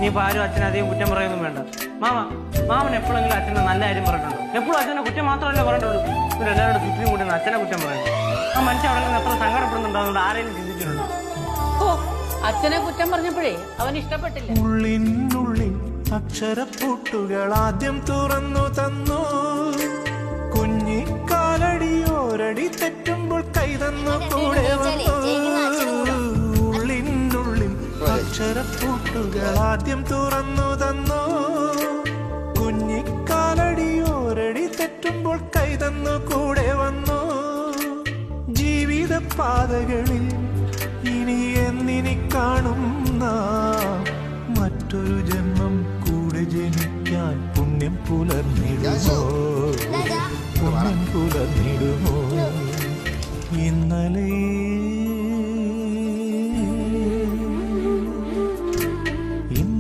ഇനിയിപ്പോൾ ആരും അച്ഛനെ അധികം കുറ്റം പറയുകയൊന്നും വേണ്ട. മാമൻ എപ്പോഴെങ്കിലും അച്ഛനെ നല്ല കാര്യം പറഞ്ഞിട്ടുണ്ടോ? എപ്പോഴും അച്ഛനെ കുറ്റം മാത്രമല്ലേ പറഞ്ഞിട്ടുള്ളൂ. പിന്നെ എല്ലാവരുടെ ചുറ്റിനും കൂടി അച്ഛനെ കുറ്റം പറയുന്നു. ആ മനുഷ്യൻ അവിടെ നിന്ന് എത്ര സങ്കടപ്പെടുന്നുണ്ടാകുന്നുണ്ട് ആരെങ്കിലും ചിന്തിച്ചിട്ടുണ്ടോ? ഓ, അച്ഛനെ കുറ്റം പറഞ്ഞപ്പോഴേ അവൻ ഇഷ്ടപ്പെട്ടില്ല. ഉള്ളിനുള്ളിൽ അക്ഷരപ്പൂട്ടുകൾ ആദ്യം തുറന്നു തന്നു. കുഞ്ഞിക്കാലടിയോരടി തെറ്റുമ്പോൾ കൈതന്നു കൂടെ വന്നു. ഉള്ളിനുള്ളിൽ അക്ഷരപ്പൂട്ടുകൾ ആദ്യം തുറന്നു തന്നു. കുഞ്ഞിക്കാലടിയോരടി തെറ്റുമ്പോൾ കൈതന്നു കൂടെ വന്നു. ജീവിത പാതകളിൽ ഇനി എന്നിനി കാണും